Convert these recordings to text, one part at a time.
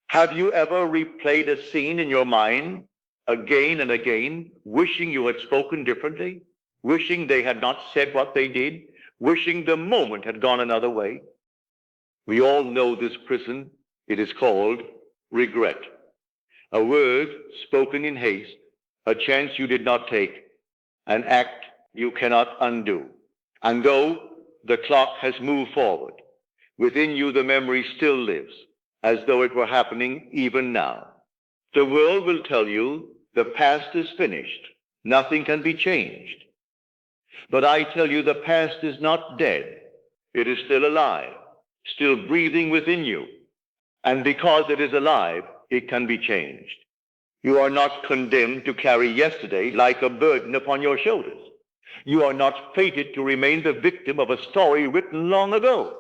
Have you ever replayed a scene in your mind again and again, wishing you had spoken differently, wishing they had not said what they did, wishing the moment had gone another way? We all know this prison. It is called regret. A word spoken in haste, a chance you did not take, an act you cannot undo. And though the clock has moved forward, within you the memory still lives, as though it were happening even now. The world will tell you the past is finished. Nothing can be changed. But I tell you the past is not dead. It is still alive, still breathing within you. And because it is alive, it can be changed. You are not condemned to carry yesterday like a burden upon your shoulders. You are not fated to remain the victim of a story written long ago.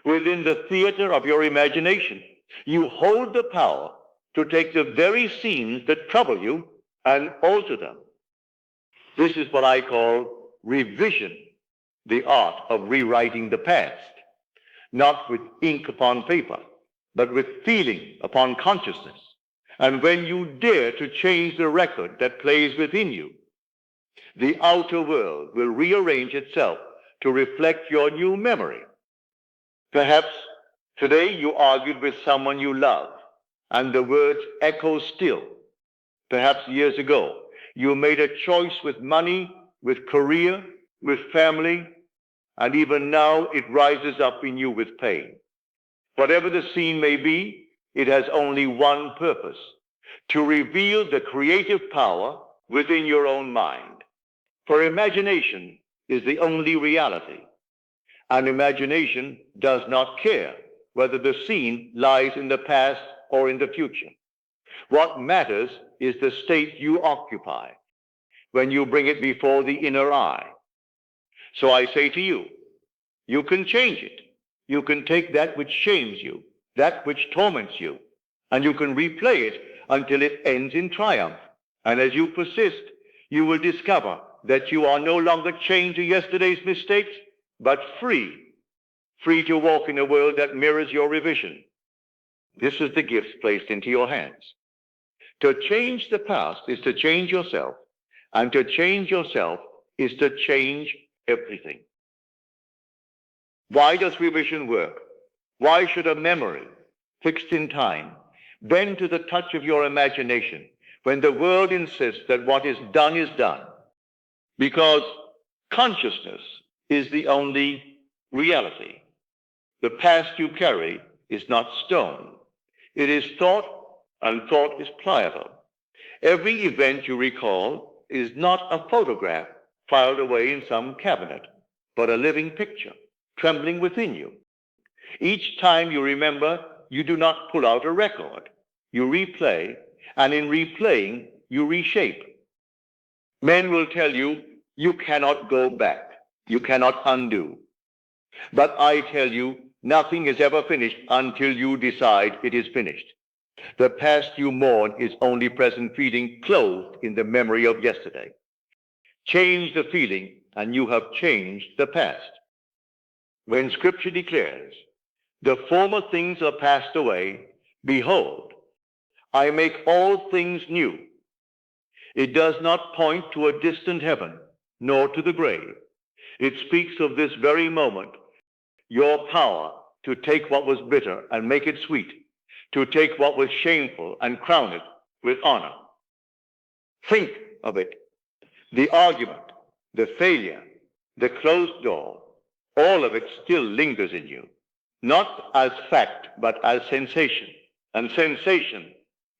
Within the theater of your imagination, you hold the power to take the very scenes that trouble you and alter them. This is what I call revision, the art of rewriting the past, not with ink upon paper, but with feeling upon consciousness. And when you dare to change the record that plays within you, the outer world will rearrange itself to reflect your new memory. Perhaps today you argued with someone you love, and the words echo still. Perhaps years ago you made a choice with money, with career, with family, and even now it rises up in you with pain. Whatever the scene may be, it has only one purpose: to reveal the creative power within your own mind. For imagination is the only reality, and imagination does not care whether the scene lies in the past or in the future. What matters is the state you occupy when you bring it before the inner eye. So I say to you, you can change it. You can take that which shames you, that which torments you, and you can replay it until it ends in triumph. And as you persist, you will discover that you are no longer chained to yesterday's mistakes, but free to walk in a world that mirrors your revision. This is the gift placed into your hands. To change the past is to change yourself, and to change yourself is to change everything. Why does revision work? Why should a memory fixed in time bend to the touch of your imagination when the world insists that what is done? Because consciousness is the only reality. The past you carry is not stone. It is thought, and thought is pliable. Every event you recall is not a photograph filed away in some cabinet, but a living picture trembling within you. Each time you remember, you do not pull out a record. You replay, and in replaying, you reshape. Men will tell you, you cannot go back. You cannot undo. But I tell you, nothing is ever finished until you decide it is finished. The past you mourn is only present feeling clothed in the memory of yesterday. Change the feeling, and you have changed the past. When Scripture declares, the former things are passed away, behold, I make all things new. It does not point to a distant heaven, nor to the grave. It speaks of this very moment, your power to take what was bitter and make it sweet, to take what was shameful and crown it with honor. Think of it. The argument, the failure, the closed door, all of it still lingers in you, not as fact, but as sensation. And sensation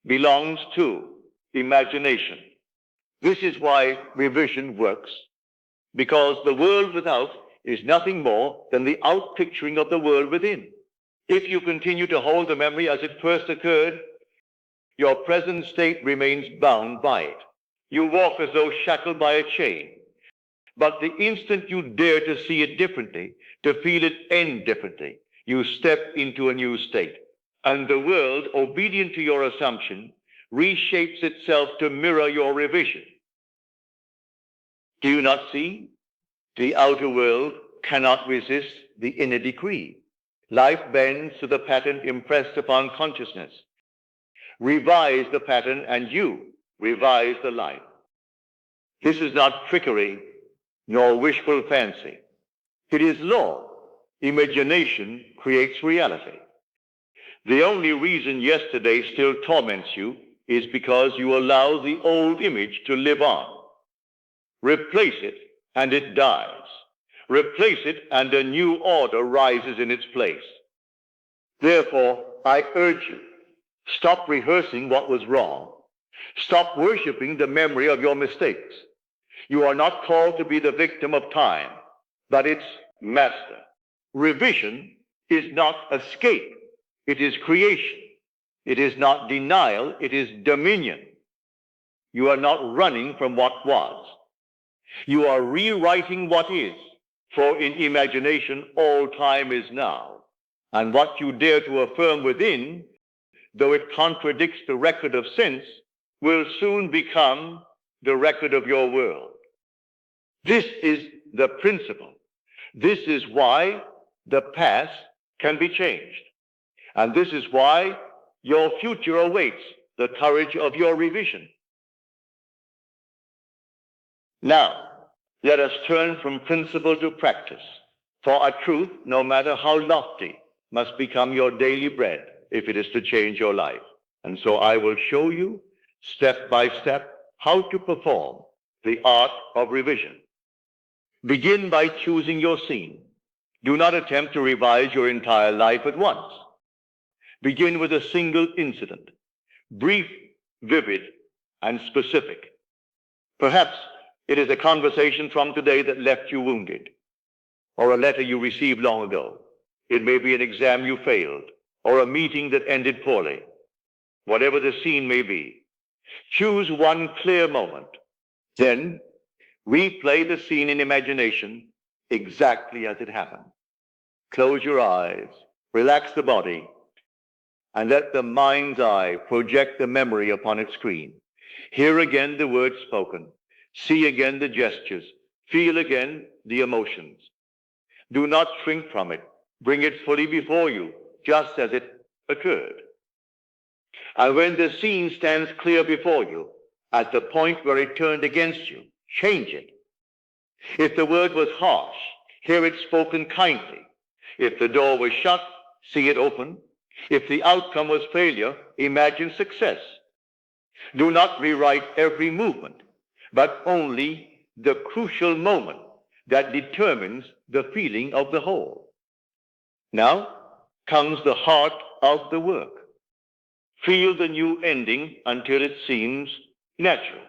belongs to imagination. This is why revision works, because the world without is nothing more than the outpicturing of the world within. If you continue to hold the memory as it first occurred, your present state remains bound by it. You walk as though shackled by a chain. But the instant you dare to see it differently, to feel it end differently, you step into a new state. And the world, obedient to your assumption, reshapes itself to mirror your revision. Do you not see? The outer world cannot resist the inner decree. Life bends to the pattern impressed upon consciousness. revise the pattern, and you revise the life. This is not trickery nor wishful fancy. It is law. Imagination creates reality. The only reason yesterday still torments you is because you allow the old image to live on. Replace it and it dies. Replace it and a new order rises in its place. Therefore, I urge you, stop rehearsing what was wrong. Stop worshiping the memory of your mistakes. You are not called to be the victim of time, but its master. Revision is not escape. It is creation. It is not denial. It is dominion. You are not running from what was. You are rewriting what is, for in imagination all time is now. And what you dare to affirm within, though it contradicts the record of sense, will soon become the record of your world. This is the principle. This is why the past can be changed. And this is why your future awaits the courage of your revision. Now, let us turn from principle to practice. For a truth, no matter how lofty, must become your daily bread if it is to change your life. And so I will show you, step by step, how to perform the art of revision. Begin by choosing your scene. Do not attempt to revise your entire life at once. Begin with a single incident, brief, vivid, and specific. Perhaps it is a conversation from today that left you wounded, or a letter you received long ago. It may be an exam you failed, or a meeting that ended poorly. Whatever the scene may be, choose one clear moment. Then replay the scene in imagination exactly as it happened. Close your eyes, relax the body, and let the mind's eye project the memory upon its screen. Hear again the words spoken. See again the gestures. Feel again the emotions. Do not shrink from it. Bring it fully before you, just as it occurred. And when the scene stands clear before you, at the point where it turned against you, change it. If the word was harsh, hear it spoken kindly. If the door was shut, see it open. If the outcome was failure, imagine success. Do not rewrite every movement, but only the crucial moment that determines the feeling of the whole. Now comes the heart of the work. Feel the new ending until it seems natural.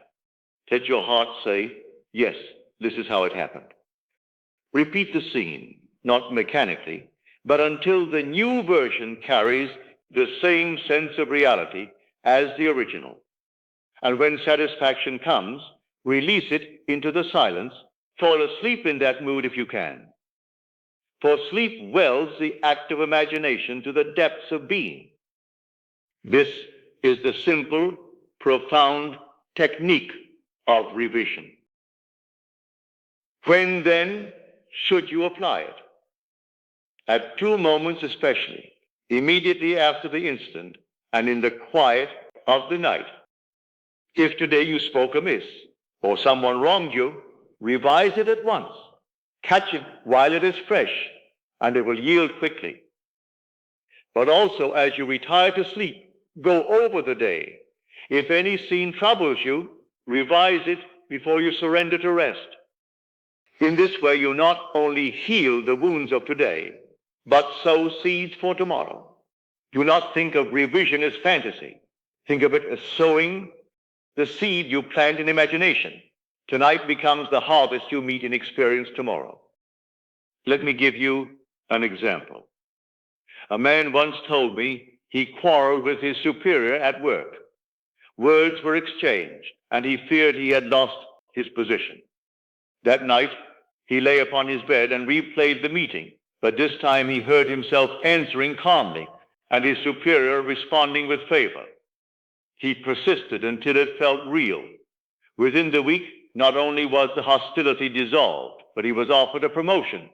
Let your heart say, yes, this is how it happened. Repeat the scene, not mechanically, but until the new version carries the same sense of reality as the original. And when satisfaction comes, release it into the silence. Fall asleep in that mood if you can. For sleep wells the active imagination to the depths of being. This is the simple, profound technique of revision. When then should you apply it? At two moments especially, immediately after the incident and in the quiet of the night. If today you spoke amiss or someone wronged you, revise it at once. Catch it while it is fresh, and it will yield quickly. But also as you retire to sleep, go over the day. If any scene troubles you, revise it before you surrender to rest. In this way, you not only heal the wounds of today, but sow seeds for tomorrow. Do not think of revision as fantasy. Think of it as sowing the seed you plant in imagination. Tonight becomes the harvest you meet in experience tomorrow. Let me give you an example. A man once told me he quarreled with his superior at work. Words were exchanged, and he feared he had lost his position. That night, he lay upon his bed and replayed the meeting, but this time he heard himself answering calmly and his superior responding with favor. He persisted until it felt real. Within the week, not only was the hostility dissolved, but he was offered a promotion.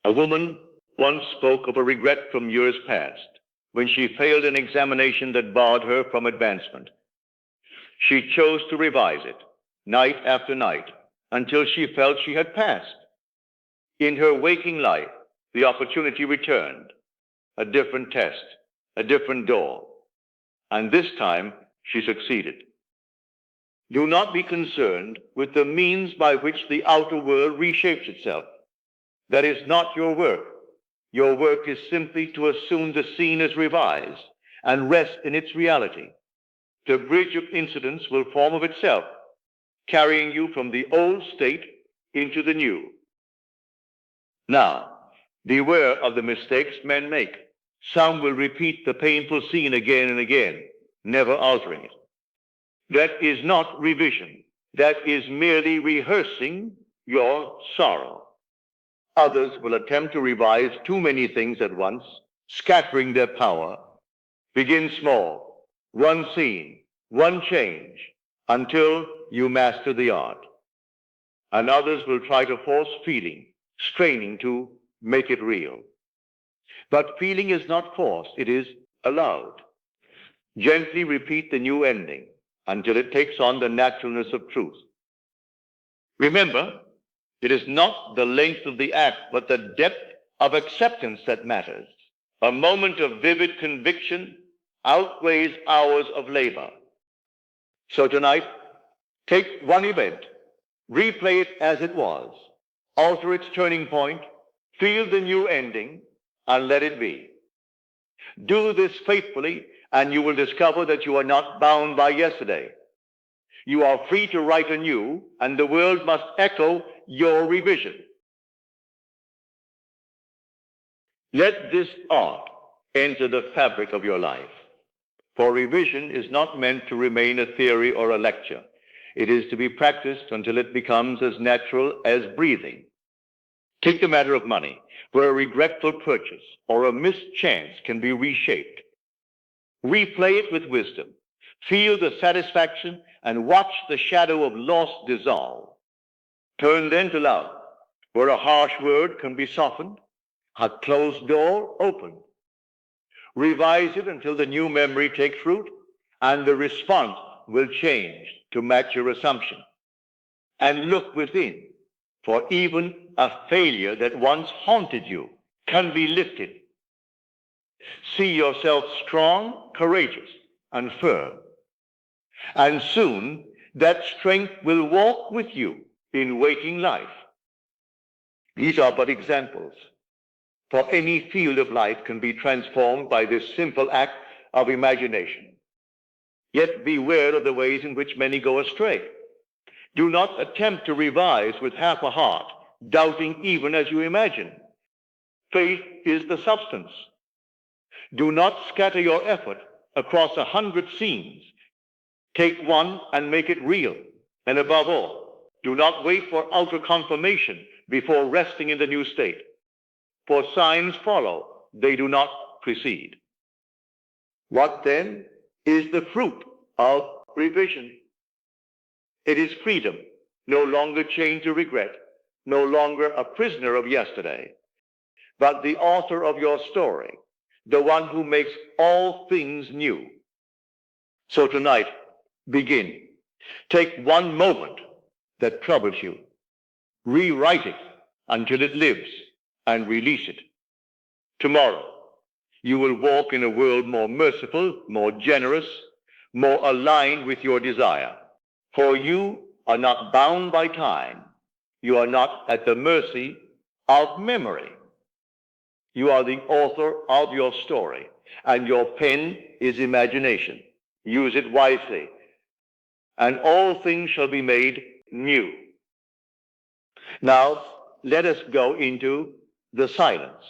A woman once spoke of a regret from years past. when she failed an examination that barred her from advancement. She chose to revise it night after night until she felt she had passed. In her waking life, the opportunity returned, a different test, a different door, and this time she succeeded. Do not be concerned with the means by which the outer world reshapes itself. That is not your work. Your work is simply to assume the scene is revised and rest in its reality. The bridge of incidents will form of itself, carrying you from the old state into the new. Now, beware of the mistakes men make. Some will repeat the painful scene again and again, never altering it. That is not revision. That is merely rehearsing your sorrow. Others will attempt to revise too many things at once, scattering their power. Begin small, one scene, one change, until you master the art. And others will try to force feeling, straining to make it real. But feeling is not forced, it is allowed. Gently repeat the new ending until it takes on the naturalness of truth. Remember, it is not the length of the act, but the depth of acceptance that matters. A moment of vivid conviction outweighs hours of labor. So tonight, take one event, replay it as it was, alter its turning point, feel the new ending, and let it be. Do this faithfully, and you will discover that you are not bound by yesterday. You are free to write anew, and the world must echo your revision. Let this art enter the fabric of your life. For revision is not meant to remain a theory or a lecture. It is to be practiced until it becomes as natural as breathing. Take the matter of money, where a regretful purchase or a missed chance can be reshaped. Replay it with wisdom. Feel the satisfaction and watch the shadow of loss dissolve. Turn then to love, where a harsh word can be softened, a closed door opened. Revise it until the new memory takes root, and the response will change to match your assumption. And look within, for even a failure that once haunted you can be lifted. See yourself strong, courageous, and firm. And soon that strength will walk with you in waking life. These are but examples, for any field of life can be transformed by this simple act of imagination. Yet beware of the ways in which many go astray. Do not attempt to revise with half a heart, doubting even as you imagine. Faith is the substance. Do not scatter your effort across 100 scenes. Take one and make it real. And above all, do not wait for outer confirmation before resting in the new state. For signs follow, they do not precede. What then is the fruit of revision? It is freedom, no longer chained to regret, no longer a prisoner of yesterday, but the author of your story, the one who makes all things new. So tonight, begin. Take one moment that troubles you. Rewrite it until it lives and release it. Tomorrow, you will walk in a world more merciful, more generous, more aligned with your desire. For you are not bound by time. You are not at the mercy of memory. You are the author of your story, and your pen is imagination. Use it wisely, and all things shall be made new. Now, let us go into the silence.